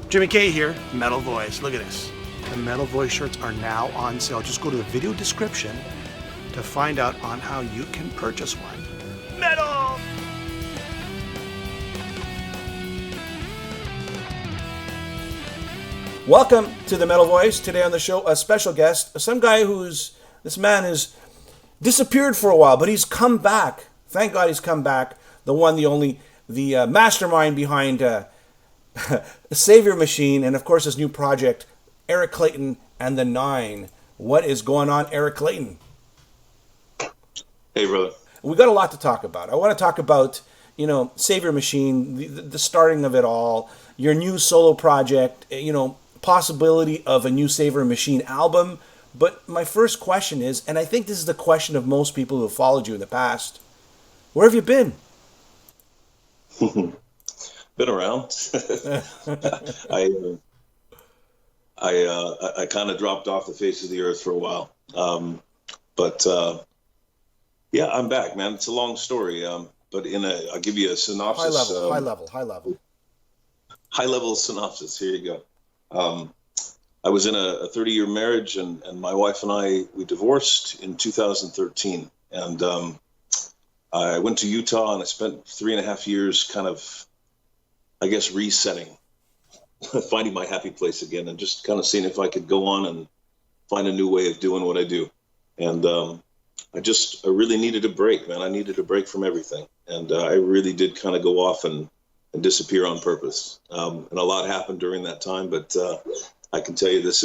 Jimmy K here, Metal Voice. Look at this. The Metal Voice shirts are now on sale. Just go to the video description to find out on how you can purchase one. Metal! Welcome to the Metal Voice. Today on the show, a special guest, some guy this man has disappeared for a while, but he's come back. Thank God he's come back. The one, the only, the mastermind behind Saviour Machine, and of course his new project, Eric Clayton and the Nine. What is going on, Eric Clayton? Hey, brother. We got a lot to talk about. I want to talk about, Saviour Machine, the starting of it all, your new solo project, possibility of a new Saviour Machine album. But my first question is, and I think this is the question of most people who have followed you in the past, where have you been? Been around. I kind of dropped off the face of the earth for a while. Yeah, I'm back, man. It's a long story. But I'll give you a synopsis. High level. High level synopsis. Here you go. I was in a 30-year marriage, and my wife and we divorced in 2013. And I went to Utah, and I spent 3.5 years kind of, I guess, resetting, finding my happy place again, and just kind of seeing if I could go on and find a new way of doing what I do. And I really needed a break, man. I needed a break from everything. And I really did kind of go off and disappear on purpose. And a lot happened during that time, but I can tell you this,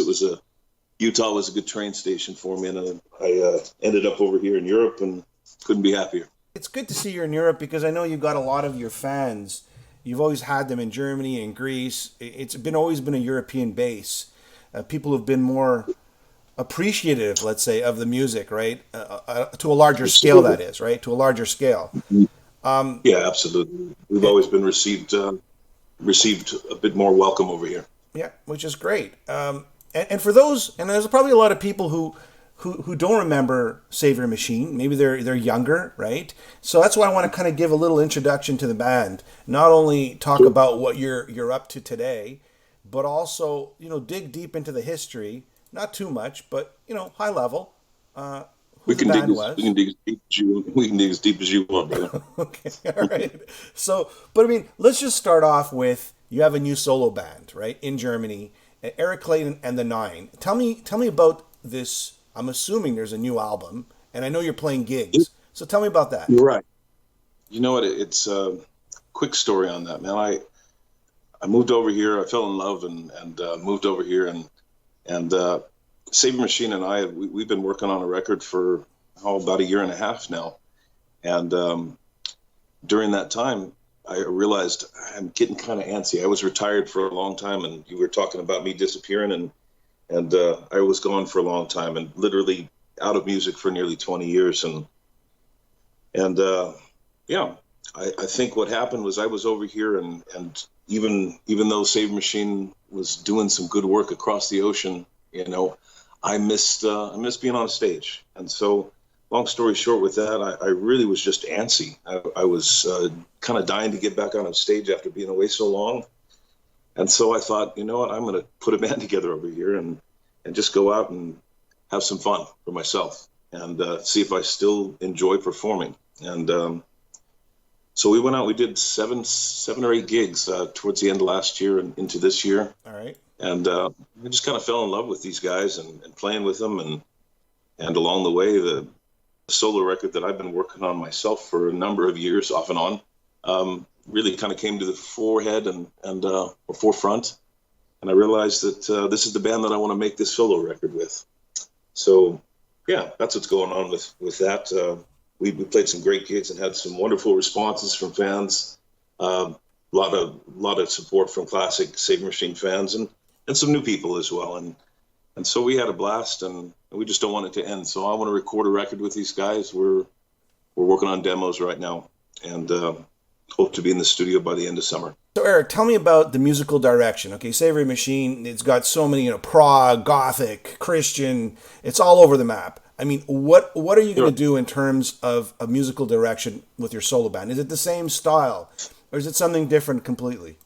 Utah was a good train station for me, and I ended up over here in Europe and couldn't be happier. It's good to see you're in Europe because I know you've got a lot of your fans. You've always had them in Germany and Greece. It's always been a European base. People have been more appreciative, let's say, of the music, right? To a larger scale, that is, right? To a larger scale. Yeah, absolutely. We've always been received a bit more welcome over here. Yeah, which is great. And for those, and there's probably a lot of people who don't remember Saviour Machine. Maybe they're younger, right? So that's why I want to kind of give a little introduction to the band. Not only talk about what you're up to today, but also dig deep into the history. Not too much, but high level. We can dig as deep as you want, brother. Okay, all right. So, but I mean, let's just start off with you have a new solo band, right, in Germany, Eric Clayton and the Nine. Tell me about this. I'm assuming there's a new album, and I know you're playing gigs. So tell me about that. You're right. You know what? It's a quick story on that, man. I moved over here. I fell in love and moved over here, and Saviour Machine and we've been working on a record for about 1.5 years now. And during that time, I realized I'm getting kind of antsy. I was retired for a long time, and you were talking about me disappearing, and I was gone for a long time and literally out of music for nearly 20 years. And I think what happened was I was over here, and even though Saviour Machine was doing some good work across the ocean, I missed being on stage. And so, long story short with that, I really was just antsy. I was kind of dying to get back on stage after being away so long. And so I thought, you know what, I'm going to put a band together over here and just go out and have some fun for myself and see if I still enjoy performing. And so we went out, we did seven or 8 gigs towards the end of last year and into this year. All right. And I just kind of fell in love with these guys and playing with them. And along the way, the solo record that I've been working on myself for a number of years, off and on, really kind of came to the forefront. And I realized that this is the band that I want to make this solo record with. So, yeah, that's what's going on with that. We played some great gigs and had some wonderful responses from fans. A lot of support from classic Saviour Machine fans and some new people as well. And so we had a blast, and we just don't want it to end. So I want to record a record with these guys. We're working on demos right now, and hope to be in the studio by the end of summer. So Eric, tell me about the musical direction. Okay, Saviour Machine, it's got so many, prog, gothic, Christian, it's all over the map. I mean, what are you going to do in terms of a musical direction with your solo band? Is it the same style, or is it something different completely?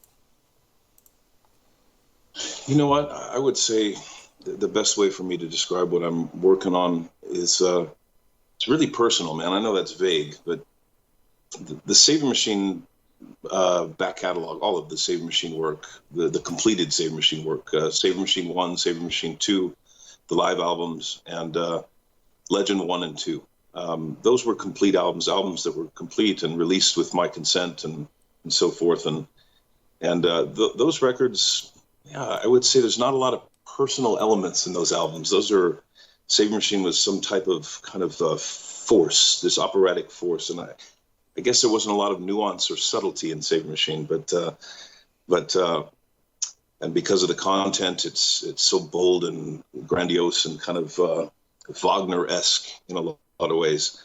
You know what? I would say the best way for me to describe what I'm working on is it's really personal, man. I know that's vague, but the Saviour Machine back catalog, all of the Saviour Machine work, the completed Saviour Machine work, Saviour Machine 1, Saviour Machine 2, the live albums, and Legend 1 and 2. Those were complete albums that were complete and released with my consent and so forth. And those records, yeah, I would say there's not a lot of personal elements in those albums. Those are, Saviour Machine was some type of kind of force, this operatic force. And I guess there wasn't a lot of nuance or subtlety in Saviour Machine, but and because of the content, it's so bold and grandiose and kind of Wagner-esque in a lot of ways.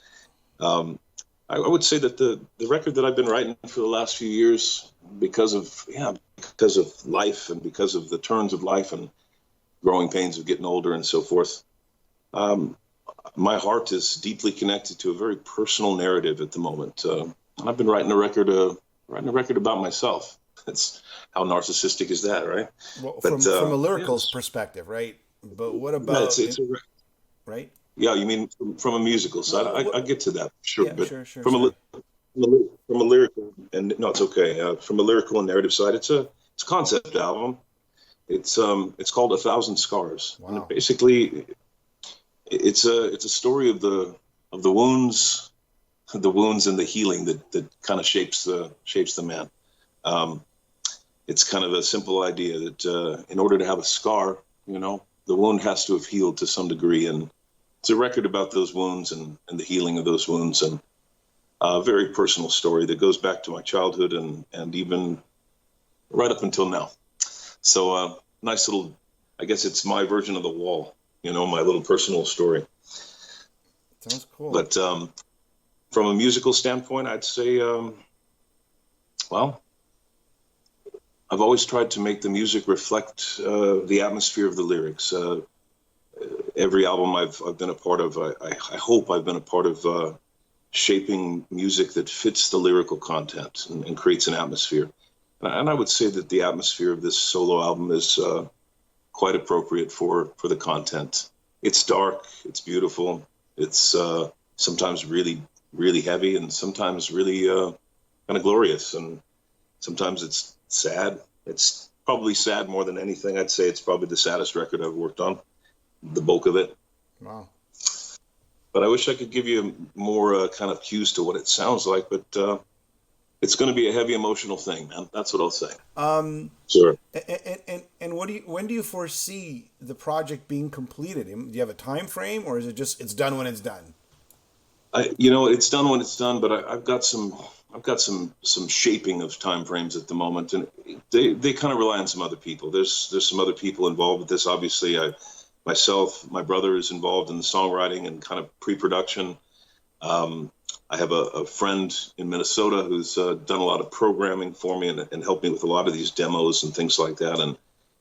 I would say that the record that I've been writing for the last few years, because of life and because of the turns of life and growing pains of getting older and so forth, my heart is deeply connected to a very personal narrative at the moment. And I've been writing a record about myself. That's how narcissistic is that, right? Well, from a lyrical perspective, right? But what about right? Yeah, you mean from a musical side? I get to that, sure. Yeah, but sure. from a lyrical and no, it's okay. From a lyrical and narrative side, it's a concept album. It's called 1,000 Scars. Wow. And basically, it's a story of the wounds, and the healing that kind of shapes the man. It's kind of a simple idea that in order to have a scar, the wound has to have healed to some degree, and it's a record about those wounds and the healing of those wounds, and a very personal story that goes back to my childhood and even right up until now. So nice little, I guess it's my version of The Wall, my little personal story. Sounds cool. But from a musical standpoint, I'd say, I've always tried to make the music reflect the atmosphere of the lyrics. Every album I've been a part of, I hope I've been a part of shaping music that fits the lyrical content and creates an atmosphere. And I would say that the atmosphere of this solo album is quite appropriate for the content. It's dark, it's beautiful, it's sometimes really, really heavy, and sometimes really kind of glorious, and sometimes it's sad. It's probably sad more than anything. I'd say it's probably the saddest record I've worked on, the bulk of it. Wow. But I wish I could give you more kind of cues to what it sounds like, but it's going to be a heavy emotional thing, man. That's what I'll say. Sure. And when do you foresee the project being completed? Do you have a time frame, or is it just it's done when it's done? It's done when it's done, but I've got some shaping of time frames at the moment, and they kind of rely on some other people. There's some other people involved with this. Obviously, my brother is involved in the songwriting and kind of pre-production. I have a friend in Minnesota who's done a lot of programming for me and helped me with a lot of these demos and things like that,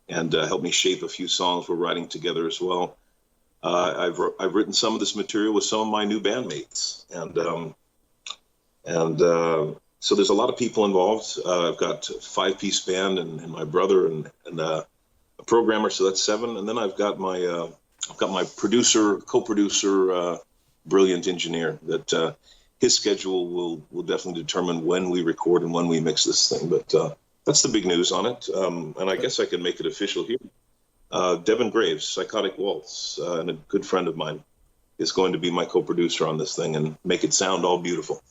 and helped me shape a few songs we're writing together as well. I've written some of this material with some of my new bandmates, and so there's a lot of people involved. I've got a 5-piece band and my brother and a programmer, so that's 7. And then I've got my co-producer, brilliant engineer that his schedule will definitely determine when we record and when we mix this thing. But that's the big news on it. And I guess I can make it official here. Devin Graves, Psychotic Waltz, and a good friend of mine, is going to be my co-producer on this thing and make it sound all beautiful.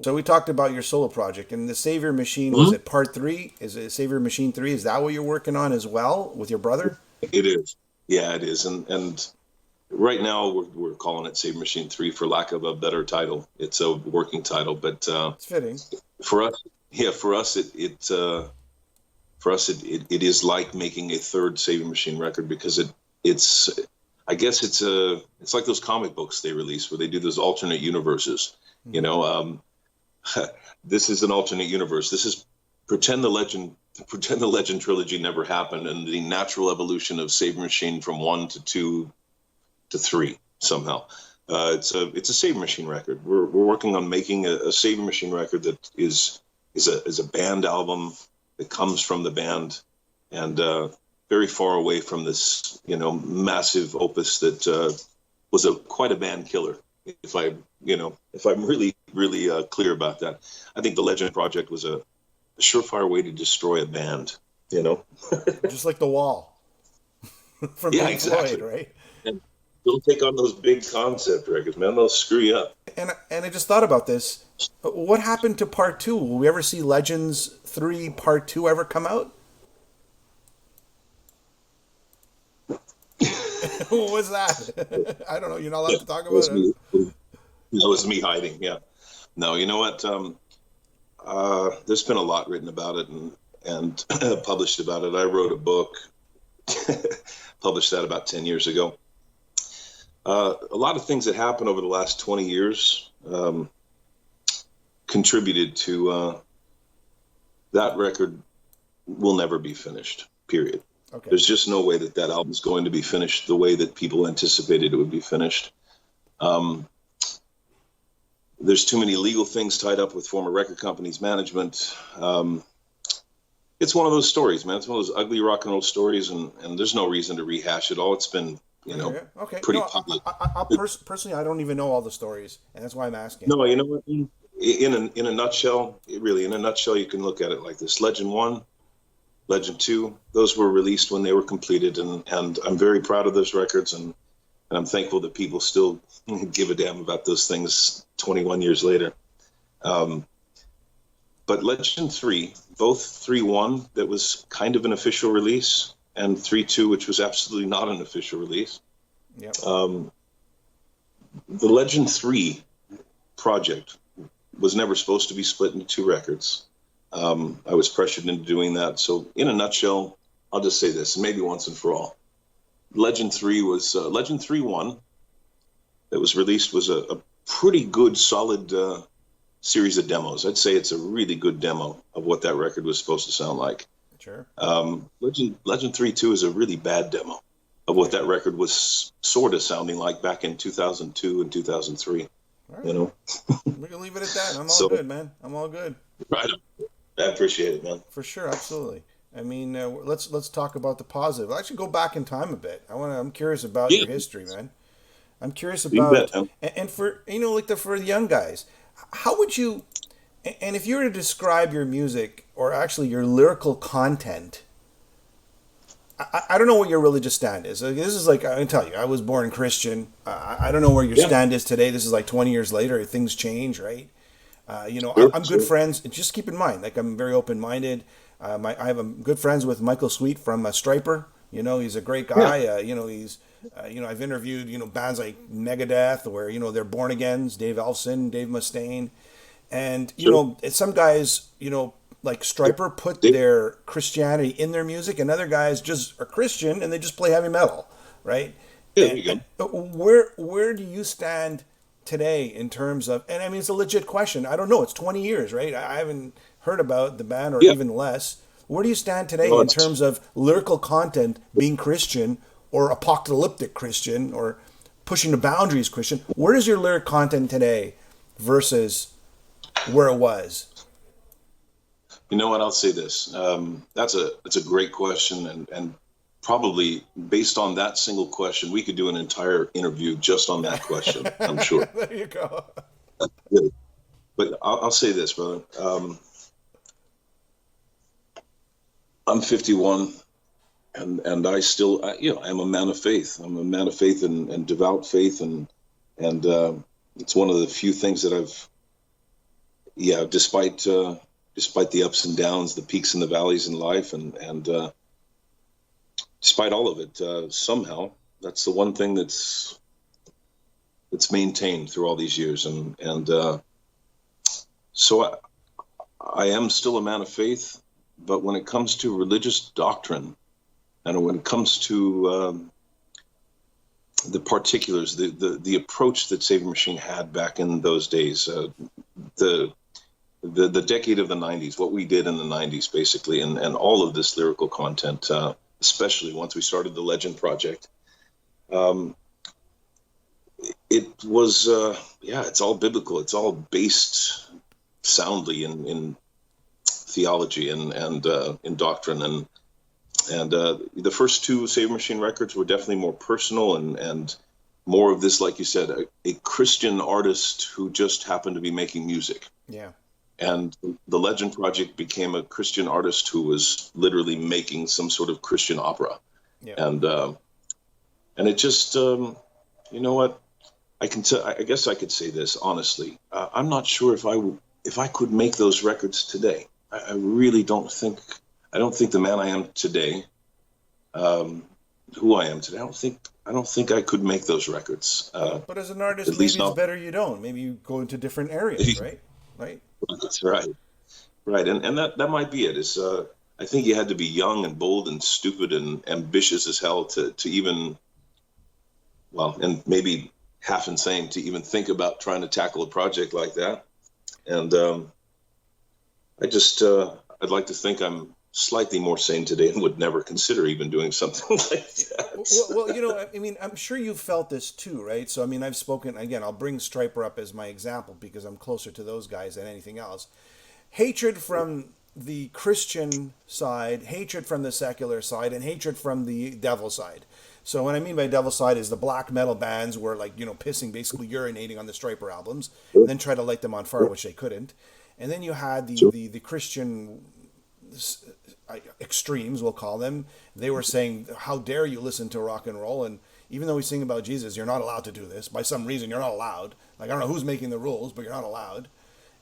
So we talked about your solo project, and the Saviour Machine, was it part 3? Is it Saviour Machine 3? Is that what you're working on as well with your brother? It is. Yeah, it is. And right now we're calling it Saviour Machine 3 for lack of a better title. It's a working title, but it's fitting. For us, it is like making a third Saviour Machine record, because it's like those comic books they release where they do those alternate universes. This is an alternate universe. This is pretend the legend trilogy never happened, and the natural evolution of Saviour Machine from 1 to 2 to 3 somehow. It's a Saviour Machine record. We're working on making a Saviour Machine record that is a band album that comes from the band, and very far away from this, massive opus that was quite a band killer. If I'm really, really clear about that, I think the Legend Project was a surefire way to destroy a band. Just like The Wall from Yeah, Pink exactly. Floyd, right? And don't take on those big concept records, man. They'll screw you up. And I just thought about this. What happened to Part 2? Will we ever see Legends 3 Part 2 ever come out? What was that? I don't know. You're not allowed to talk about it. That was me hiding. Yeah. No, you know what? There's been a lot written about it and published about it. I wrote a book, published that about 10 years ago. A lot of things that happened over the last 20 years contributed to that record will never be finished, period. Okay. There's just no way that album's going to be finished the way that people anticipated it would be finished. There's too many legal things tied up with former record companies' management. It's one of those stories, man. It's one of those ugly rock and roll stories, and there's no reason to rehash it all. It's been, Okay. pretty public. Personally, I don't even know all the stories, and that's why I'm asking. No, you know what? In a nutshell, you can look at it like this: Legend 1, Legend 2, those were released when they were completed, and I'm very proud of those records, and I'm thankful that people still give a damn about those things 21 years later. But Legend 3, both 3.1, that was kind of an official release, and 3.2, which was absolutely not an official release. Yep. The Legend 3 project was never supposed to be split into 2 records. I was pressured into doing that. So in a nutshell, I'll just say this, maybe once and for all. Legend 3 was Legend 3.1 that was released was a pretty good, solid series of demos. I'd say it's a really good demo of what that record was supposed to sound like. Sure. Legend 3.2 is a really bad demo of what that record was sort of sounding like back in 2002 and 2003. Right. We can leave it at that. I'm all good, man. I'm all good. Right. I appreciate it, man. For sure, absolutely. I mean, let's talk about the positive. I'll actually go back in time a bit. I'm curious about your history, man. I'm curious about, and for for the young guys, how would you, and if you were to describe your music or actually your lyrical content, I don't know what your religious stand is. This is like, I can tell you, I was born Christian. I don't know where your stand is today. This is like 20 years later. Things change, right? I'm good friends. Just keep in mind, like I'm very open-minded. I have good friends with Michael Sweet from Striper. He's a great guy. I've interviewed, bands like Megadeth, where, they're born agains, Dave Ellefson, Dave Mustaine. And, some guys, like Striper put their Christianity in their music, and other guys just are Christian and they just play heavy metal, right? Yeah, there you go. Where do you stand today in terms of, and I mean, it's a legit question. I don't know. It's 20 years, right? I haven't heard about the band or even less. Where do you stand today in terms of lyrical content being Christian or apocalyptic Christian or pushing the boundaries Christian? Where is your lyric content today versus where it was? You know what? I'll say this. That's a great question, and probably based on that single question, we could do an entire interview just on that question. I'm sure. There you go. But I'll say this, brother. I'm 51, and I still, I'm a man of faith. I'm a man of faith and devout faith, and it's one of the few things that I've, despite the ups and downs, the peaks and the valleys in life, and despite all of it, somehow that's the one thing that's maintained through all these years, and so I am still a man of faith. But when it comes to religious doctrine, and when it comes to the particulars, the approach that Saviour Machine had back in those days, the decade of the 90s, what we did in the 90s, basically, and all of this lyrical content, especially once we started the Legend Project, it was, it's all biblical. It's all based soundly in theology and in doctrine, And the first two Saviour Machine records were definitely more personal and more of this, like you said, a Christian artist who just happened to be making music. Yeah. And the Legend Project became a Christian artist who was literally making some sort of Christian opera. Yeah. And it just, you know what? I guess I could say this honestly. I'm not sure if I could make those records today. I really don't think. I don't think the man I am today, who I am today. I don't think I could make those records. But as an artist, at maybe least it's not. better you don't. Maybe you go into different areas, right? Right. That's right. Right, and that might be it. Is I think you had to be young and bold and stupid and ambitious as hell to even, well, and maybe half insane to even think about trying to tackle a project like that. And I'd like to think I'm slightly more sane today and would never consider even doing something like that. Well, you know, I mean, I'm sure you've felt this too, right? So, I mean, I've spoken, again, I'll bring Striper up as my example because I'm closer to those guys than anything else. Hatred from the Christian side, hatred from the secular side, and hatred from the devil side. So what I mean by devil side is the black metal bands were like, you know, pissing, basically urinating on the Striper albums, and then try to light them on fire, which they couldn't. And then you had the Christian extremes, we'll call them. They were saying, how dare you listen to rock and roll? And even though we sing about Jesus, you're not allowed to do this. By some reason, you're not allowed. Like, I don't know who's making the rules, but you're not allowed.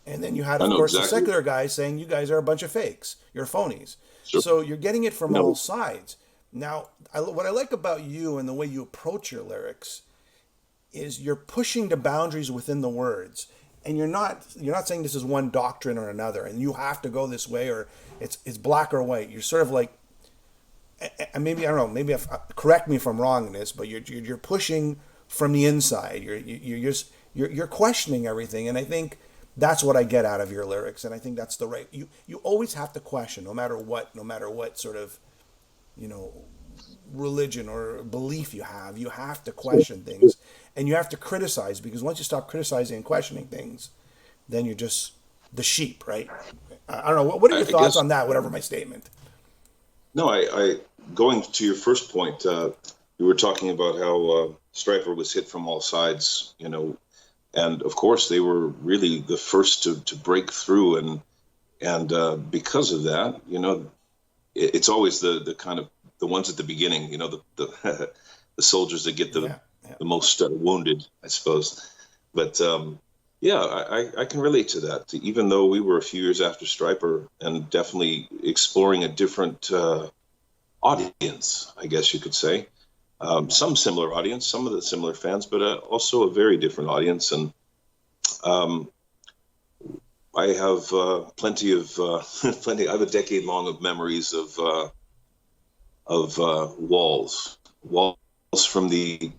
And then you had, of course, exactly, the secular guys saying, you guys are a bunch of fakes. You're phonies. Sure. So you're getting it from all sides. Now, what I like about you and the way you approach your lyrics is you're pushing the boundaries within the words. And you're not saying this is one doctrine or another, and you have to go this way, or it's black or white. You're sort of like, and maybe, I don't know, maybe correct me if I'm wrong in this, but you're pushing from the inside. You're questioning everything, and I think that's what I get out of your lyrics, and I think that's the right. You always have to question, no matter what sort of, you know, religion or belief you have to question things, and you have to criticize, because once you stop criticizing and questioning things, then you're just the sheep, right? I don't know. What are your thoughts on that? Whatever my statement. No, I going to your first point, you were talking about how Striper was hit from all sides, you know, and of course they were really the first to break through, and because of that, you know, it's always the kind of the ones at the beginning, you know, the the soldiers that get the most wounded, I suppose. But I can relate to that. Even though we were a few years after Striper and definitely exploring a different audience, I guess you could say. Some similar audience, some of the similar fans, but also a very different audience. And I have plenty. I have a decade long of memories of walls from the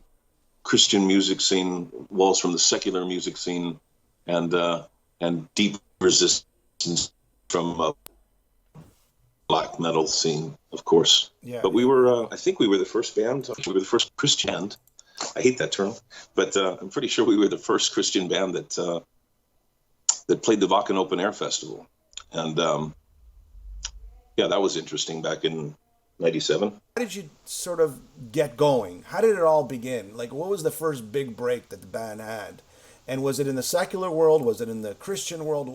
Christian music scene, walls from the secular music scene, and deep resistance from black metal scene, of course. Yeah. But we were, I think we were the first band. We were the first Christian band. I hate that term, but I'm pretty sure we were the first Christian band that played the Wacken Open Air Festival, and that was interesting back in '97. How did you sort of get going? How did it all begin? Like, what was the first big break that the band had? And was it in the secular world? Was it in the Christian world?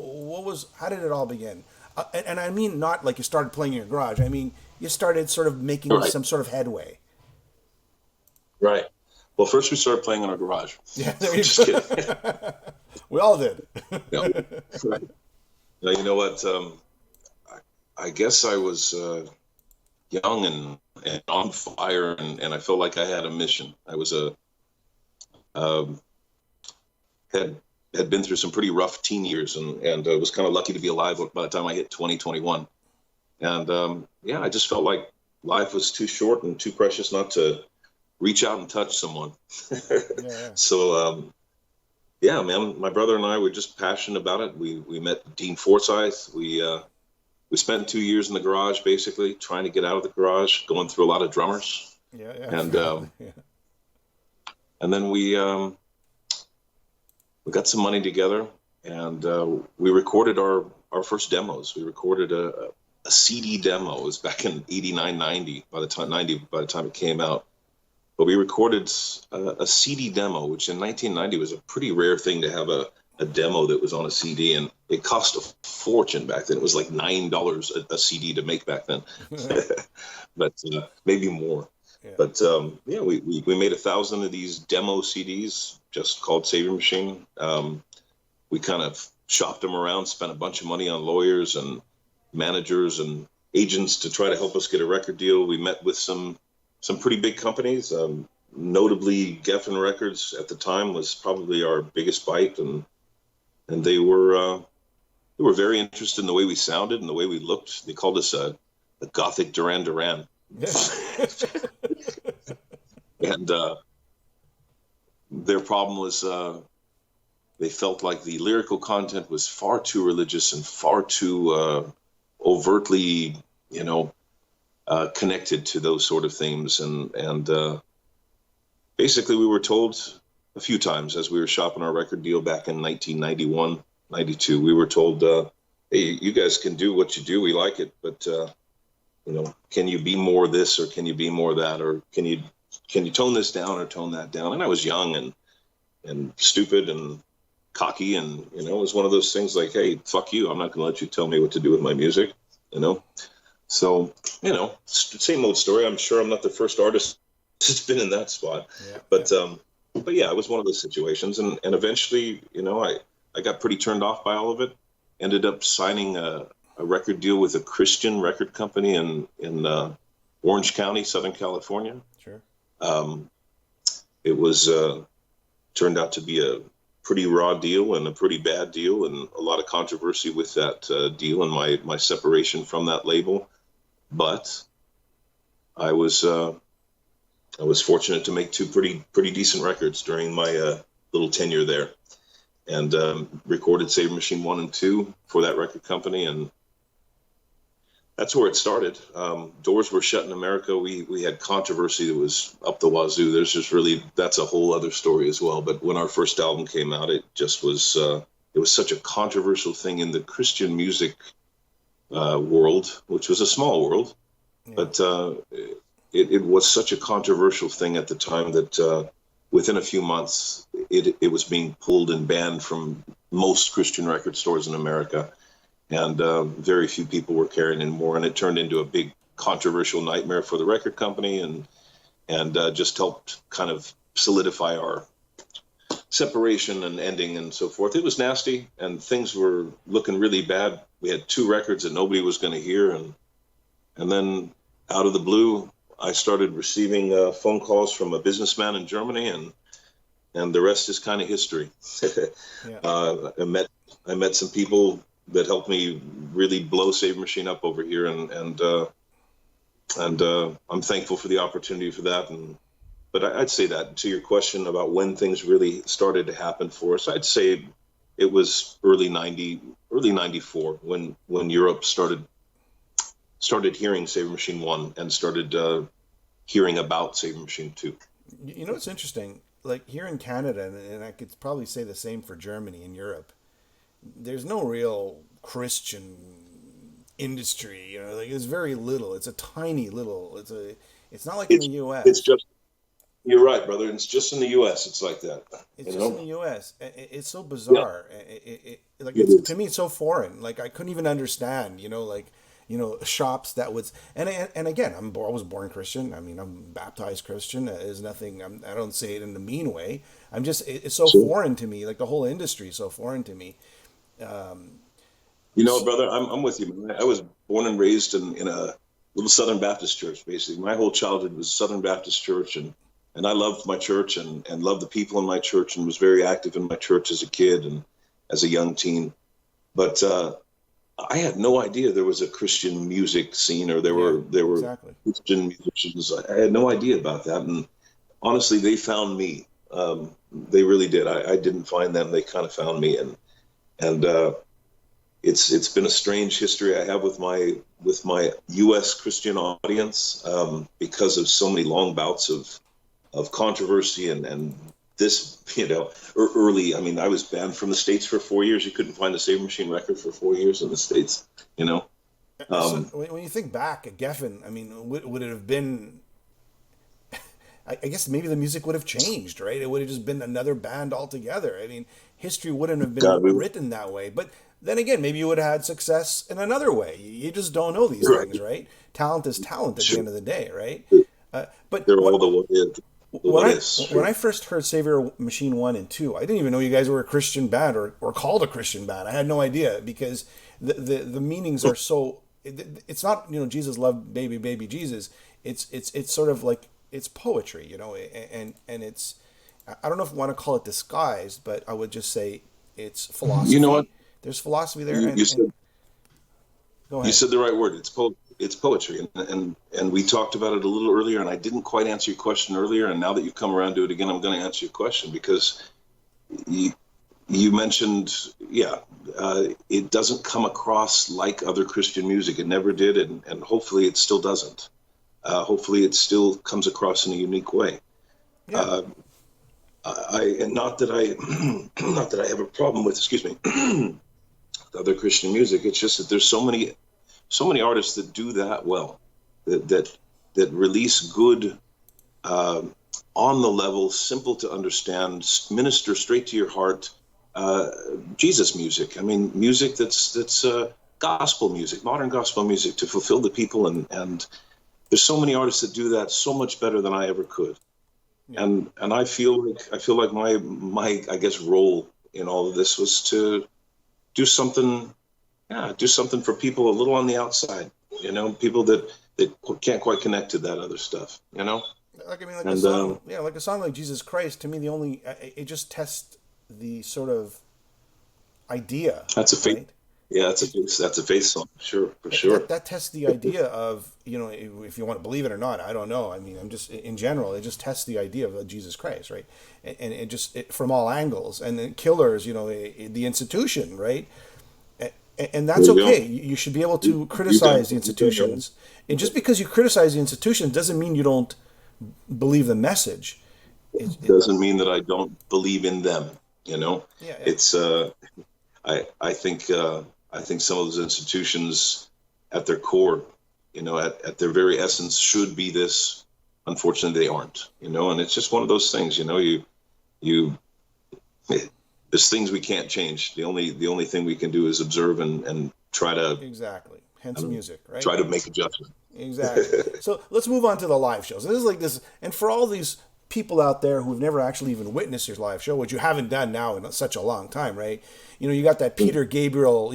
How did it all begin? And I mean, not like you started playing in your garage. I mean, you started sort of making some sort of headway. Right. Well, first we started playing in our garage. Yeah, there you go. We all did. Yeah. Right. Now, you know what? I guess I was young and on fire, and I felt like I had a mission. I was had been through some pretty rough teen years, and was kind of lucky to be alive by the time I hit 2021. And I just felt like life was too short and too precious not to reach out and touch someone. Yeah. So man, my brother and I were just passionate about it. We met Dean Forsyth. We spent 2 years in the garage, basically trying to get out of the garage, going through a lot of drummers. Yeah. And and then we got some money together, and we recorded our first demos. We recorded a CD demo. It was back in 89, 90, by the time it came out. But we recorded a CD demo, which in 1990 was a pretty rare thing to have a demo that was on a CD, and it cost a fortune back then. It was like $9 a CD to make back then, but maybe more. Yeah. But yeah, we made 1,000 of these demo CDs, just called Saviour Machine. We kind of shopped them around, spent a bunch of money on lawyers and managers and agents to try to help us get a record deal. We met with some pretty big companies, notably Geffen Records at the time was probably our biggest bite, and they were very interested in the way we sounded and the way we looked. They called us a gothic Duran Duran. And their problem was they felt like the lyrical content was far too religious and far too overtly, connected to those sort of themes. And basically we were told a few times as we were shopping our record deal back in 1991, 92, we were told, hey, you guys can do what you do. We like it, but, can you be more this, or can you be more that, or can you tone this down or tone that down? And I was young and stupid and cocky. And, it was one of those things like, hey, fuck you. I'm not going to let you tell me what to do with my music, So, same old story. I'm sure I'm not the first artist that's been in that spot. Yeah, but yeah, it was one of those situations. And eventually, I got pretty turned off by all of it. Ended up signing a record deal with a Christian record company in Orange County, Southern California. Sure. It was turned out to be a pretty raw deal and a pretty bad deal, and a lot of controversy with that deal and my separation from that label. But I was fortunate to make two pretty decent records during my little tenure there, and recorded Saviour Machine 1 and 2 for that record company, and that's where it started. Doors were shut in America. We had controversy that was up the wazoo. That's a whole other story as well. But when our first album came out, it just was, it was such a controversial thing in the Christian music world, which was a small world. Yeah. But it was such a controversial thing at the time that within a few months, it was being pulled and banned from most Christian record stores in America. And very few people were carrying anymore, and it turned into a big controversial nightmare for the record company, and just helped kind of solidify our separation and ending and so forth. It was nasty, and things were looking really bad. We had 2 records that nobody was going to hear, and then out of the blue, I started receiving phone calls from a businessman in Germany, and the rest is kind of history. Yeah. I met some people that helped me really blow Saviour Machine up over here, and I'm thankful for the opportunity for that. But I'd say that to your question about when things really started to happen for us, I'd say it was early 94 when Europe started hearing Saviour Machine 1 and started hearing about Saviour Machine 2. It's interesting. Like here in Canada, and I could probably say the same for Germany and Europe, there's no real Christian industry, like it's very little. It's a tiny little, it's not like in the US. It's just, you're right, brother. It's just in the US. It's like that. It's just in the US. It's so bizarre. Yeah. To me, it's so foreign. Like I couldn't even understand, shops that was, and again, I was born Christian. I mean, I'm baptized Christian. There's nothing, I don't say it in a mean way. I'm just, it's so foreign to me. Like the whole industry is so foreign to me. Brother, I'm with you, man. I was born and raised in a little Southern Baptist church, basically. My whole childhood was Southern Baptist church, and I loved my church and loved the people in my church, and was very active in my church as a kid and as a young teen. But I had no idea there was a Christian music scene, or there were exactly. Christian musicians. I had no idea about that, and honestly, they found me. They really did. I didn't find them; they kind of found me, and it's been a strange history I have with my U.S. Christian audience because of so many long bouts of controversy and this, early. I mean, I was banned from the States for 4 years. You couldn't find a Saviour Machine record for 4 years in the States, So Um, when you think back at Geffen, I mean, would it have been? I guess maybe the music would have changed, right? It would have just been another band altogether. I mean, history wouldn't have been God, we written that way. But then again, maybe you would have had success in another way. You just don't know these right, things, right? Talent is talent at the sure. end of the day, right? But They're all the when what I is. when Sure. I first heard Saviour Machine 1 and 2, I didn't even know you guys were a Christian band or called a Christian band. I had no idea because the meanings are so it's not, Jesus loved baby Jesus. It's sort of like it's poetry, and it's I don't know if you want to call it disguised, but I would just say it's You know what? philosophy. There's philosophy there, You, you and said go you ahead. said the right word. It's poetry, and we talked about it a little earlier, and I didn't quite answer your question earlier, and now that you've come around to it again, I'm going to answer your question because you you mentioned, yeah, it doesn't come across like other Christian music. It never did, and hopefully it still doesn't. Hopefully it still comes across in a unique way. Yeah, Uh, and not that I, not that I have a problem with, excuse me, other Christian music. It's just that there's so many artists that do that well, that that release good, uh, on the level, simple to understand, minister straight to your heart, uh, Jesus music. I mean, music that's gospel music, modern gospel music to fulfill the people, and there's so many artists that do that so much better than I ever could. yeah. And I feel like my I guess role in all of this was to do something, yeah, do something for people a little on the outside, people that can't quite connect to that other stuff. Like I mean, like a And song, yeah, like a song like Jesus Christ. To me, the only it just tests the sort of idea, that's a faith, right? yeah, It, that's a faith song, sure, for that sure. that tests the idea of if you want to believe it or not. I don't know. I mean, I'm just in general, it just tests the idea of Jesus Christ, right? And it just from all angles. And then Killers, the institution, right? And There that's you go. okay. You should be able You, to you got criticize the you got that. institutions. And just because you criticize the institutions doesn't mean you don't believe the message. Doesn't mean that I don't believe in them. You know, Yeah, yeah. it's I think some of those institutions, at their core, at their very essence, should be this. Unfortunately, they aren't. And it's just one of those things. You there's things we can't change. The only thing we can do is observe and try to Exactly. I Hence don't know, music, right? try to make adjustments. Exactly. So let's move on to the live shows. And this is like this, and for all these people out there who've never actually even witnessed your live show, which you haven't done now in such a long time, right? You got that Peter Gabriel,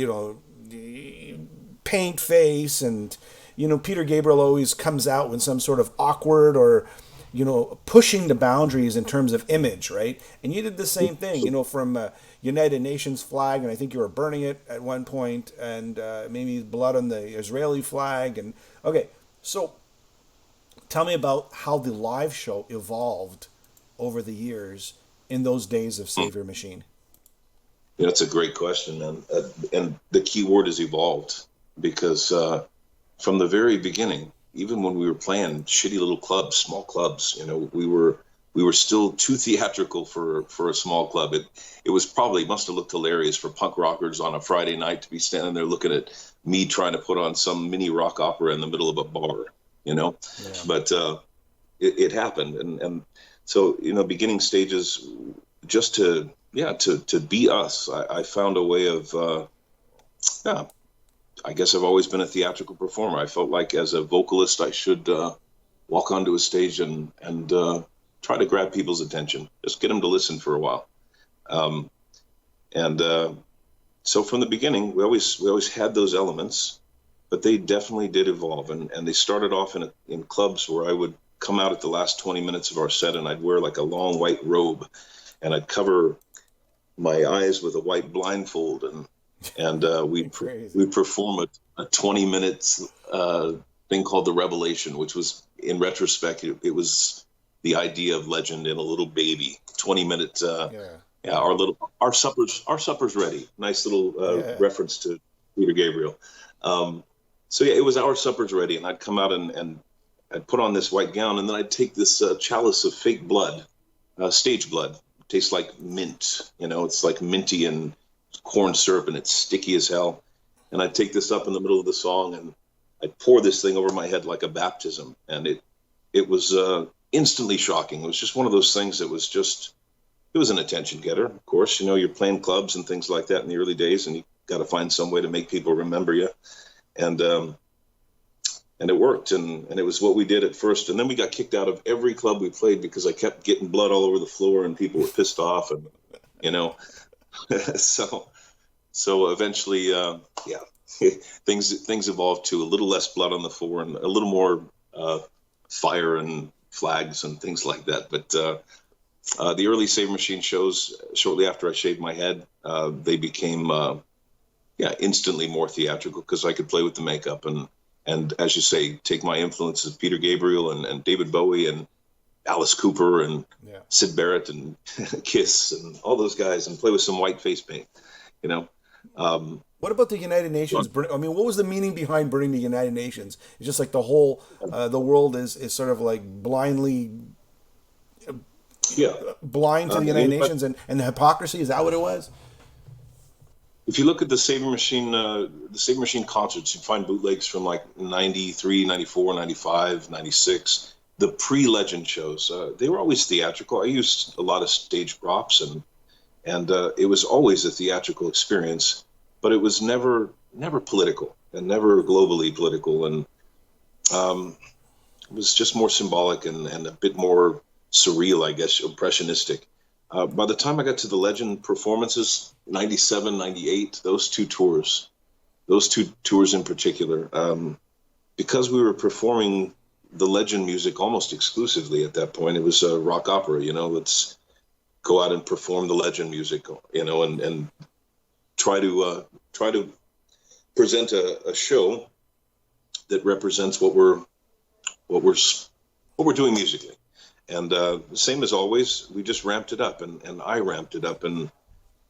paint face, and Peter Gabriel always comes out with some sort of awkward or pushing the boundaries in terms of image, right? And you did the same thing, from United Nations flag, and I think you were burning it at one point, and maybe blood on the Israeli flag. And okay, so tell me about how the live show evolved over the years in those days of Saviour Machine. That's a great question, man. And the key word is evolved because from the very beginning, even when we were playing shitty little clubs, small clubs, we were still too theatrical for a small club. It was probably must have looked hilarious for punk rockers on a Friday night to be standing there looking at me trying to put on some mini rock opera in the middle of a bar, you know. Yeah. But it happened, and so beginning stages, just to be us. I found a way of yeah. I guess I've always been a theatrical performer. I felt like as a vocalist, I should walk onto a stage and try to grab people's attention, just get them to listen for a while. Um, and so from the beginning, we always had those elements, but they definitely did evolve. And they started off in clubs where I would come out at the last 20 minutes of our set, and I'd wear like a long white robe, and I'd cover my eyes with a white blindfold, and we Crazy. perform a 20 minutes thing called the Revelation, which was in retrospect it was the idea of legend in a little baby. 20 minute Yeah. yeah, our supper's ready. Nice little Yeah. reference to Peter Gabriel. So yeah, it was our supper's ready, and I'd come out and I'd put on this white gown, and then I'd take this chalice of fake blood, stage blood. It tastes like mint. It's like minty and corn syrup, and it's sticky as hell. and I'd take this up in the middle of the song, and I'd pour this thing over my head like a baptism, and it was instantly shocking. It was just one of those things that was just, it was an attention getter. Of course, you know, you're playing clubs and things like that in the early days, and you got to find some way to make people remember you, and it worked, and it was what we did at first, and then we got kicked out of every club we played because I kept getting blood all over the floor, and people were pissed off, and you know, so eventually, things evolved to a little less blood on the floor and a little more fire and flags and things like that. But the early Saviour Machine shows, shortly after I shaved my head, they became instantly more theatrical because I could play with the makeup and as you say, take my influences, Peter Gabriel and David Bowie and Alice Cooper and Syd Barrett and Kiss and all those guys and play with some white face paint, you know. What about the United Nations? I mean, what was the meaning behind burning the United Nations? It's just like the whole, the world is sort of like blindly blind to the United Nations and the hypocrisy. Is that what it was? If you look at the Saviour Machine concerts, you find bootlegs from like 93, 94, 95, 96. The pre-Legend shows, they were always theatrical. I used a lot of stage props and it was always a theatrical experience, but it was never political and never globally political. And it was just more symbolic and a bit more surreal, I guess, impressionistic. By the time I got to the Legend performances, 97, 98, those two tours in particular, because we were performing the Legend music almost exclusively at that point, it was a rock opera, you know, let's go out and perform the Legend music, you know, and try to present a show that represents what we're doing musically. And same as always, we just ramped it up, and I ramped it up, and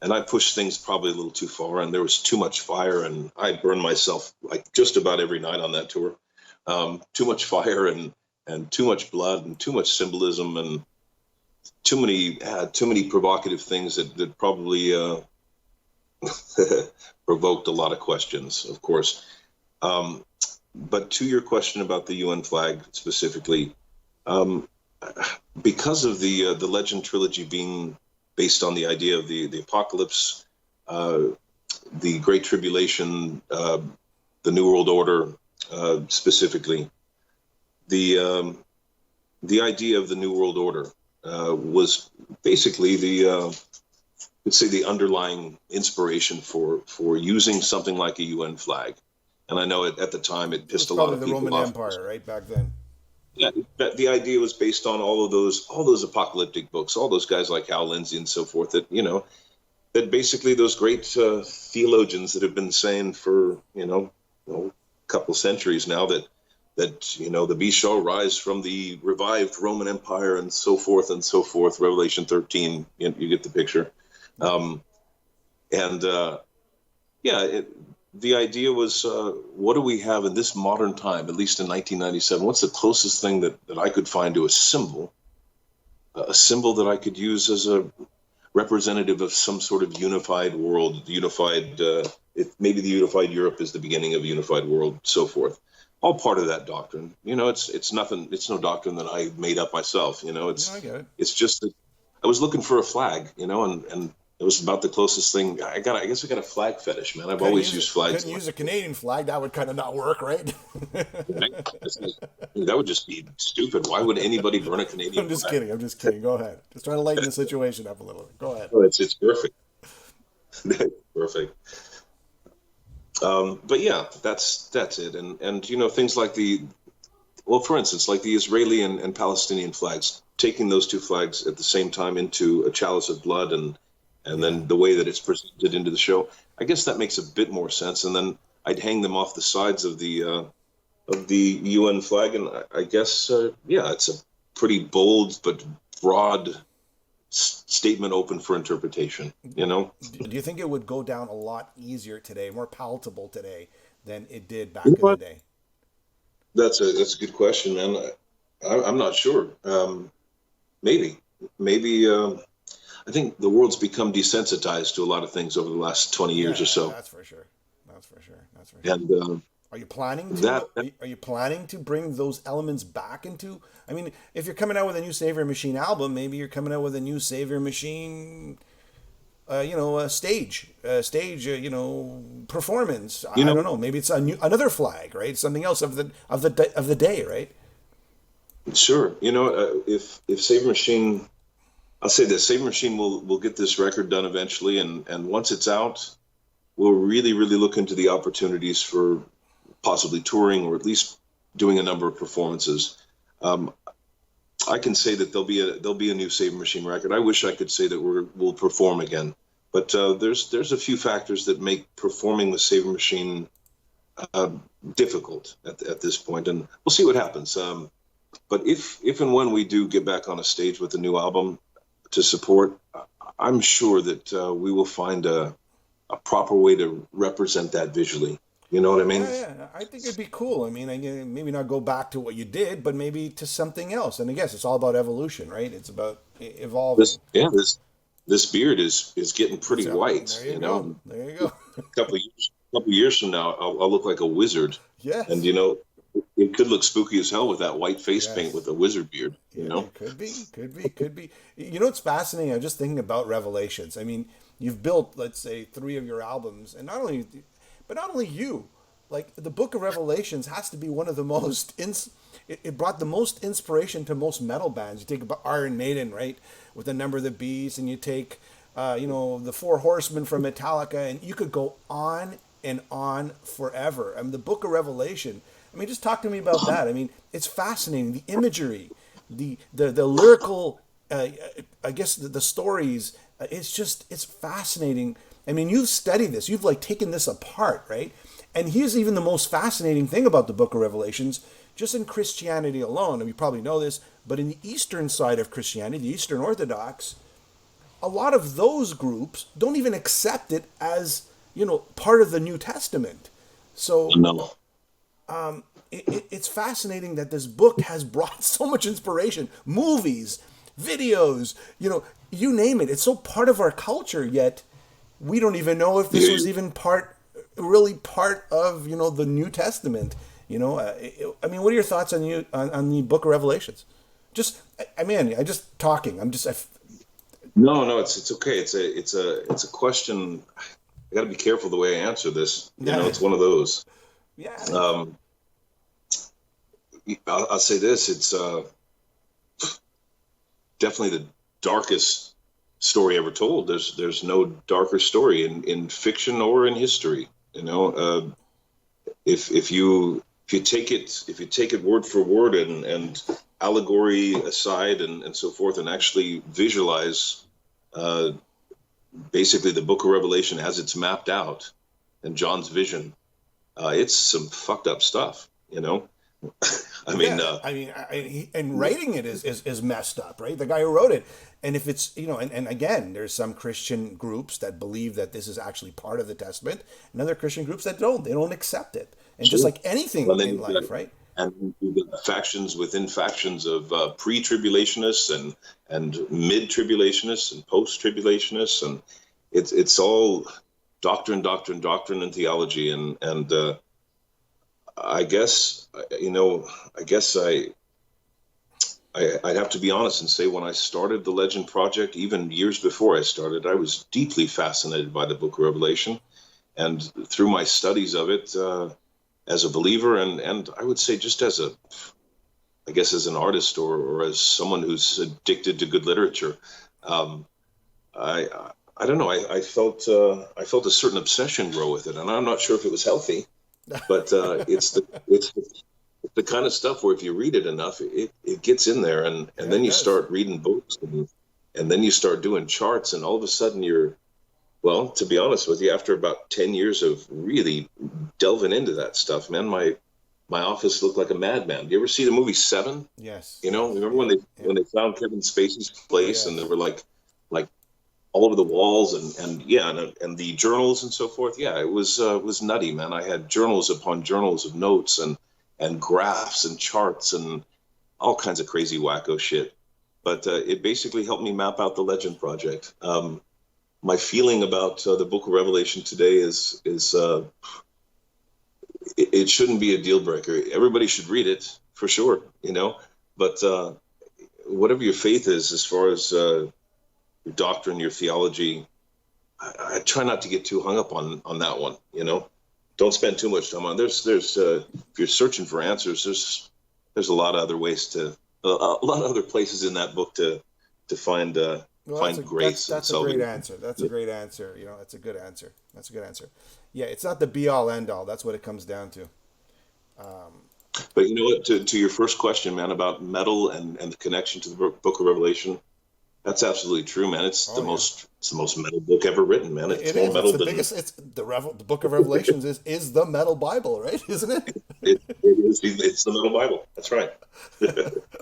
I pushed things probably a little too far, and there was too much fire, and I burned myself like just about every night on that tour. Too much fire and too much blood and too much symbolism and too many provocative things that probably provoked a lot of questions, of course. But to your question about the UN flag specifically, because of the Legend trilogy being based on the idea of the apocalypse, the Great Tribulation, the New World Order, specifically, the idea of the New World Order was basically let's say the underlying inspiration for using something like a UN flag. And I know at the time it pissed a lot of people off. Probably the Roman Empire, right, back then. Yeah, the idea was based on all those apocalyptic books, all those guys like Hal Lindsey and so forth. That that basically those great theologians that have been saying for a couple centuries now that the beast shall rise from the revived Roman Empire and so forth and so forth. Revelation 13, you get the picture. The idea was, what do we have in this modern time, at least in 1997? What's the closest thing that I could find to a symbol that I could use as a representative of some sort of unified world, maybe the unified Europe is the beginning of a unified world, so forth. All part of that doctrine. It's nothing. It's no doctrine that I made up myself. I get it. It's just that I was looking for a flag, and it was about the closest thing. I guess I got a flag fetish, man. I've always used flags. Couldn't use a Canadian flag. That would kind of not work, right? That would just be stupid. Why would anybody burn a Canadian flag? I'm just kidding. Go ahead. Just trying to lighten the situation up a little. Go ahead. Oh, it's perfect. Perfect. But yeah, that's it. And things like for instance, like the Israeli and Palestinian flags, taking those two flags at the same time into a chalice of blood and then the way that it's presented into the show, I guess that makes a bit more sense. And then I'd hang them off the sides of the UN flag, and I guess it's a pretty bold but broad statement open for interpretation. Do you think it would go down a lot easier today, more palatable today than it did back in the day? That's a good question, man. I'm not sure. Maybe. I think the world's become desensitized to a lot of things over the last 20 years or so. That's for sure. That's for sure. That's for sure. And Are you planning that, to? Are you planning to bring those elements back into? I mean, if you're coming out with a new Saviour Machine album, maybe you're coming out with a new Saviour Machine, a performance. you I don't know, know. Maybe it's another flag, right? Something else of the day, right? sure. If Saviour Machine, I'll say this, Saviour Machine will get this record done eventually, and once it's out, we'll really, really look into the opportunities for possibly touring or at least doing a number of performances. Um, I can say that there'll be a new Saviour Machine record. I wish I could say that we'll perform again, but there's a few factors that make performing with Saviour Machine uh, difficult at this point, and we'll see what happens. But if and when we do get back on a stage with a new album to support, I'm sure that we will find a proper way to represent that visually. You know what I mean? Yeah, yeah. I think it'd be cool. I mean, maybe not go back to what you did, but maybe to something else. And I guess it's all about evolution, right? It's about evolving. This beard is getting pretty So white. there you You go. know, There you go. a couple of years from now, I'll look like a wizard, and Yes. it could look spooky as hell with that white face paint with Yes. a wizard beard. You Yeah, know, it could be, could be, could be. It's fascinating. I'm just thinking about Revelations. I mean, you've built, let's say, three of your albums, and not only you, like the Book of Revelations has to be one of the most it brought the most inspiration to most metal bands. You take about Iron Maiden, right, with the Number of the Beast, and you take, the Four Horsemen from Metallica, and you could go on and on forever. I mean, the Book of Revelation. I mean, just talk to me about that. I mean, it's fascinating. The imagery, the lyrical, I guess the stories. It's fascinating. I mean, you've studied this. You've like taken this apart, right? And here's even the most fascinating thing about the Book of Revelations, just in Christianity alone, and you probably know this, but in the Eastern side of Christianity, the Eastern Orthodox, a lot of those groups don't even accept it as, part of the New Testament. So no, it's fascinating that this book has brought so much inspiration, movies, videos, you name it. It's so part of our culture, yet we don't even know if this was even really part of, the New Testament. I mean, what are your thoughts on the Book of Revelations? I just talking. no, it's okay. It's a question. I got to be careful the way I answer this. It's one of those. Yeah. I'll say this: it's definitely the darkest story ever told. There's no darker story in fiction or in history. If you take it word for word and allegory aside and so forth, and actually visualize basically the Book of Revelation as it's mapped out and John's vision, it's some fucked up stuff. I mean, and writing it is messed up, right? The guy who wrote it, and if it's and again, there's some Christian groups that believe that this is actually part of the Testament, and other Christian groups that don't. They don't accept it, and just like anything in life, right? And the factions within factions of pre-tribulationists and mid-tribulationists and post-tribulationists, and it's all doctrine, and theology, and I guess I'd have to be honest and say when I started the Legend Project, even years before I started, I was deeply fascinated by the Book of Revelation, and through my studies of it as a believer, and I would say just as as an artist or as someone who's addicted to good literature, I don't know. I felt a certain obsession grow with it, and I'm not sure if it was healthy. But it's the kind of stuff where if you read it enough, it gets in there, and then you start reading books, and then you start doing charts, and all of a sudden to be honest with you, after about 10 years of really delving into that stuff, man, my office looked like a madman. Do you ever see the movie Seven? Yes. Remember when they found Kevin Spacey's place, and they were like all over the walls and the journals and so forth. Yeah, it was nutty, man. I had journals upon journals of notes and graphs and charts and all kinds of crazy wacko shit. But it basically helped me map out the Legend Project. My feeling about the Book of Revelation today is it shouldn't be a deal breaker. Everybody should read it for sure, but whatever your faith is, as far as your doctrine, your theology, I try not to get too hung up on that one. Don't spend too much time on. There's if you're searching for answers, there's a lot of other ways a lot of other places in that book to find find grace. That's a great answer. That's a great answer. That's a good answer. That's a good answer. Yeah, it's not the be all end all. That's what it comes down to. But you know what? To your first question, man, about metal and the connection to the Book of Revelation, that's absolutely true, man. It's the most metal book ever written, man. It's more metal than the Book of Revelations is the metal Bible, right? Isn't it? It is. It's the metal Bible. That's right.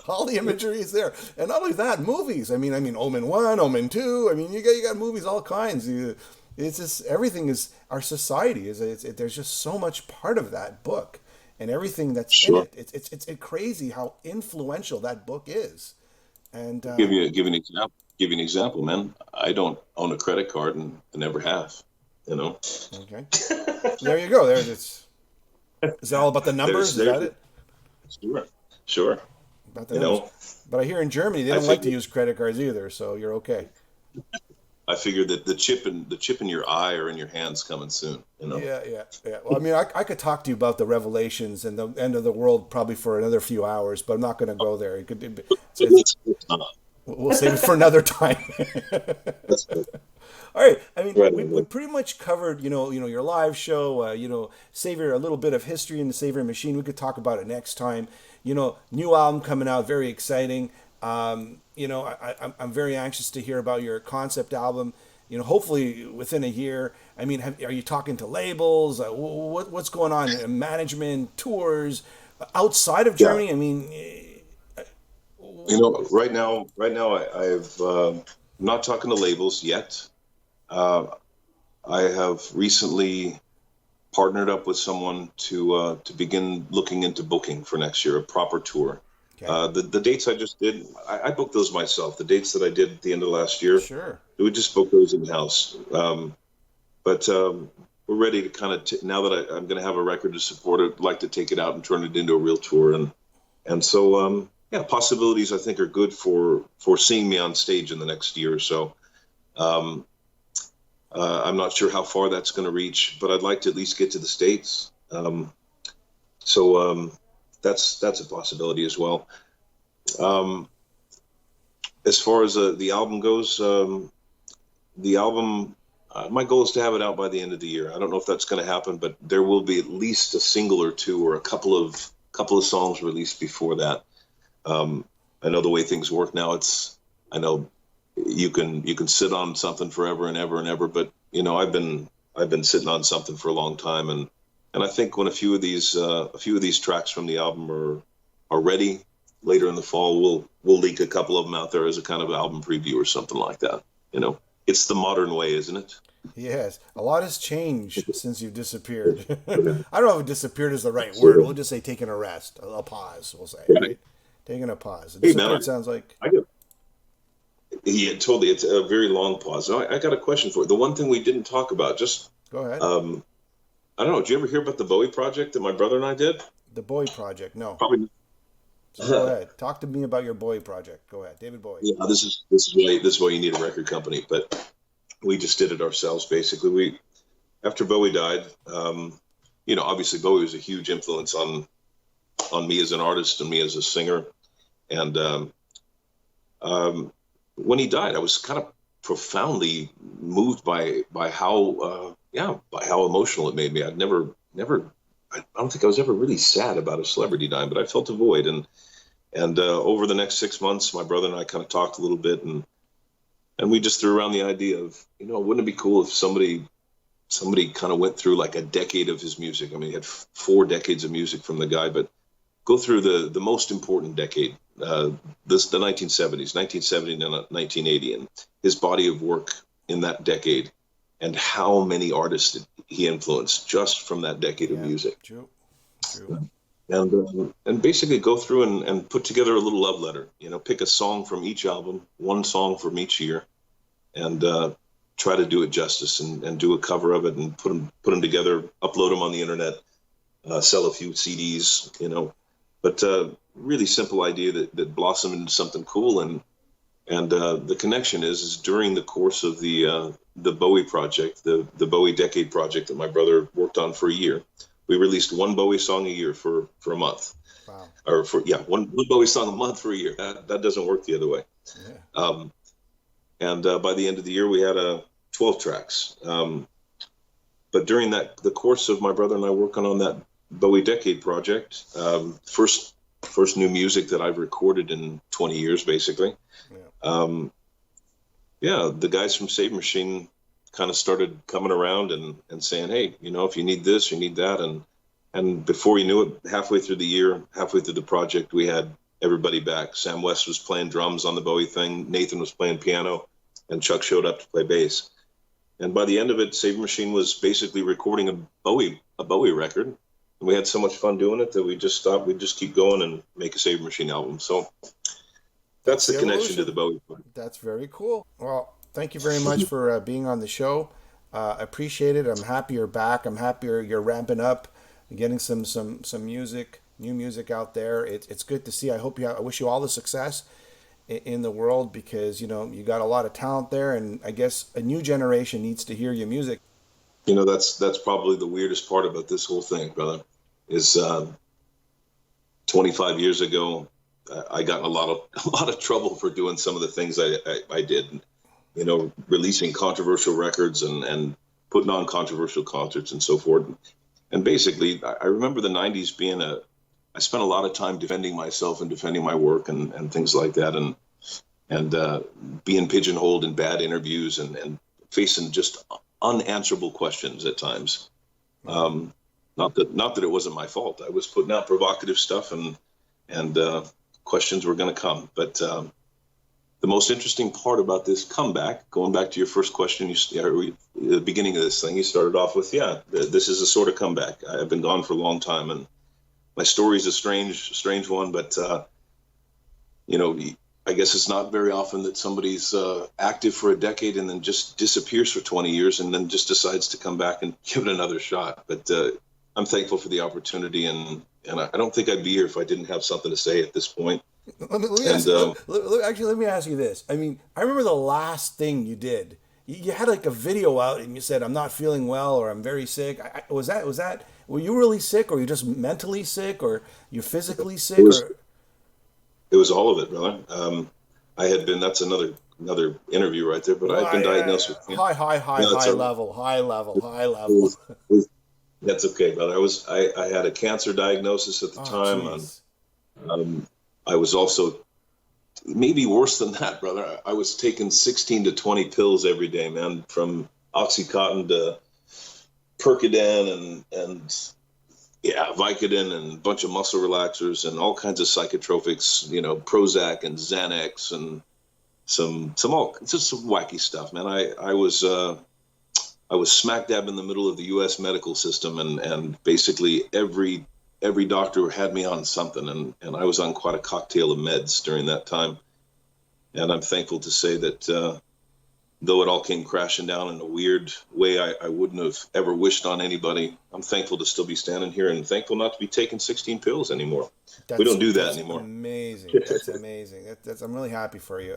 All the imagery is there, and not only that, movies. I mean, Omen 1, Omen 2. I mean, you got movies, all kinds. It's just everything is our society is. There's just so much part of that book, and everything that's in it. It's crazy how influential that book is. And give you an example, man. I don't own a credit card and I never have. Okay. There you go. Is it all about the numbers? Is that it? Sure. About the numbers. But I hear in Germany they don't like to use credit cards either, so you're okay. I figured that the chip in your eye or in your hand's coming soon. Yeah. Well, I mean, I could talk to you about the Revelations and the end of the world probably for another few hours, but I'm not going to go there. We'll save it for another time. All right. I mean, we pretty much covered, your live show, Saviour, a little bit of history in the Saviour Machine. We could talk about it next time. New album coming out, very exciting. I'm very anxious to hear about your concept album. Hopefully within a year. I mean, are you talking to labels? What's going on? Management, tours outside of Germany? Yeah. I mean, right now, I'm not talking to labels yet. I have recently partnered up with someone to begin looking into booking for next year, a proper tour. Okay. The dates I just did, I booked those myself. The dates that I did at the end of last year, sure, we just booked those in house. But we're ready to kind of now that I'm going to have a record to support it, like to take it out and turn it into a real tour, and so possibilities I think are good for seeing me on stage in the next year or so. I'm not sure how far that's going to reach, but I'd like to at least get to the States. That's a possibility as well. As far as the album goes, the album, my goal is to have it out by the end of the year. I don't know if that's going to happen, but there will be at least a single or two or a couple of songs released before that. I know the way things work now. I know you can sit on something forever and ever and ever, but I've been sitting on something for a long time, and I think when a few of these tracks from the album are ready later in the fall, we'll leak a couple of them out there as a kind of album preview or something like that. It's the modern way, isn't it? Yes, a lot has changed since you've disappeared. I don't know if disappeared is the right word. We'll just say taking a rest, a pause. We'll say right? Taking a pause. It sounds like. Yeah, totally. It's a very long pause. I got a question for you. The one thing we didn't talk about, just go ahead. I don't know. Did you ever hear about the Bowie project that my brother and I did? The Bowie project, no. Probably. So go ahead. Talk to me about your Bowie project. Go ahead, David Bowie. Yeah, this is why you need a record company. But we just did it ourselves, basically. After Bowie died, obviously Bowie was a huge influence on me as an artist and me as a singer, and when he died, I was kind of profoundly moved by how emotional it made me. I'd never, I don't think I was ever really sad about a celebrity dying, but I felt a void. And over the next 6 months, my brother and I kind of talked a little bit, and we just threw around the idea of, wouldn't it be cool if somebody kind of went through like a decade of his music? I mean, he had 4 decades of music from the guy, but go through the most important decade, the 1970s, 1970 to 1980, and his body of work in that decade, and how many artists he influenced just from that decade of music. True. And basically go through and put together a little love letter. Pick a song from each album, one song from each year, and try to do it justice and do a cover of it and put them together, upload them on the internet, sell a few CDs, but really simple idea that blossomed into something cool. And the connection is during the course of the Bowie project, the Bowie Decade project that my brother worked on for a year. We released one Bowie song a year for a month. Wow. Or one Bowie song a month for a year. That doesn't work the other way. Yeah. And by the end of the year, we had 12 tracks. But during the course of my brother and I working on that Bowie Decade project, first new music that I've recorded in 20 years, basically. Yeah. The guys from Saviour Machine kind of started coming around and saying, hey, if you need this, you need that. And before you knew it, halfway through the year, halfway through the project, we had everybody back. Sam West was playing drums on the Bowie thing. Nathan was playing piano, and Chuck showed up to play bass. And by the end of it, Saviour Machine was basically recording a Bowie record. And we had so much fun doing it that we just thought we'd just keep going and make a Saviour Machine album. So that's the connection to the Bowie part. That's very cool. Well, thank you very much for being on the show. Appreciate it. I'm happy you're back. I'm happy you're ramping up and getting some music, new music out there. It's good to see. I wish you all the success in the world, because you got a lot of talent there, and I guess a new generation needs to hear your music. That's probably the weirdest part about this whole thing, brother, is 25 years ago I got in a lot of trouble for doing some of the things I did, releasing controversial records and putting on controversial concerts and so forth. And basically, I remember the 90s being I spent a lot of time defending myself and defending my work and things like that, and being pigeonholed in bad interviews and facing just unanswerable questions at times. Not that it wasn't my fault. I was putting out provocative stuff, and questions were going to come. But the most interesting part about this comeback, going back to your first question, the beginning of this thing, you started off with, this is a sort of comeback. I've been gone for a long time, and my story is a strange one, but I guess it's not very often that somebody's active for a decade and then just disappears for 20 years and then just decides to come back and give it another shot. But I'm thankful for the opportunity, and I don't think I'd be here if I didn't have something to say at this point. Let me ask you this. I mean, I remember the last thing you did. You had like a video out, and you said, "I'm not feeling well," or "I'm very sick." Was that? Were you really sick, or were you just mentally sick, or you're physically sick? It was all of it, brother. I had been. That's another interview right there. But I've been diagnosed with high level. That's okay, brother. I had a cancer diagnosis at the time. I was also, maybe worse than that, brother. I was taking 16 to 20 pills every day, man, from Oxycontin to Percodan and Vicodin and a bunch of muscle relaxers and all kinds of psychotropics, Prozac and Xanax and some wacky stuff, man. I was smack dab in the middle of the U.S. medical system, and basically every doctor had me on something, and I was on quite a cocktail of meds during that time. And I'm thankful to say that though it all came crashing down in a weird way I wouldn't have ever wished on anybody, I'm thankful to still be standing here and thankful not to be taking 16 pills anymore. We don't do that anymore. Amazing. That's amazing. I'm really happy for you.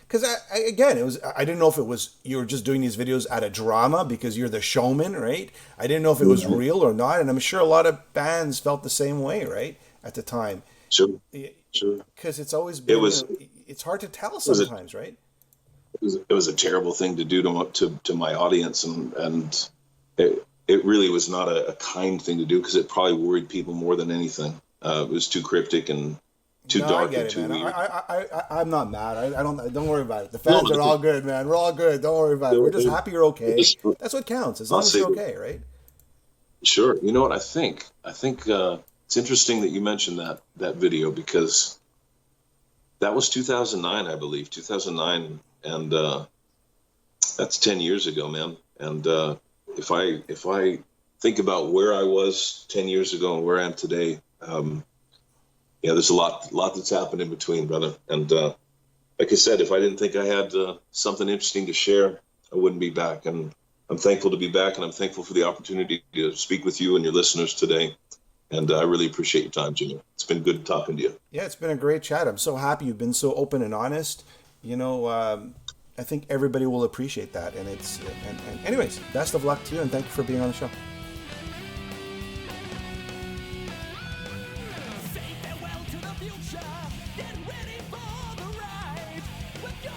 Because I didn't know if it was you were just doing these videos out of drama because you're the showman, right? I didn't know if it was real or not, and I'm sure a lot of bands felt the same way, right, at the time. Sure. Because it's always been. It's hard to tell sometimes, right? It was a terrible thing to do to my audience, and it really was not a kind thing to do, because it probably worried people more than anything. It was too cryptic and too dark and too weird. I'm not mad. I don't worry about it. The fans are all good, man. We're all good. Don't worry about it. We're just happy you're okay. That's what counts. As long as you're okay, right? Sure. You know what I think? I think it's interesting that you mentioned that video, because that was 2009, I believe. 2009. And that's 10 years ago, man. And if I think about where I was 10 years ago and where I am today, there's a lot that's happened in between, brother. And like I said, if I didn't think I had something interesting to share, I wouldn't be back. And I'm thankful to be back, and I'm thankful for the opportunity to speak with you and your listeners today. And I really appreciate your time, Jimmy. It's been good talking to you. Yeah, it's been a great chat. I'm so happy you've been so open and honest. I think everybody will appreciate that. And anyways, best of luck to you, and thank you for being on the show. Say farewell to the future.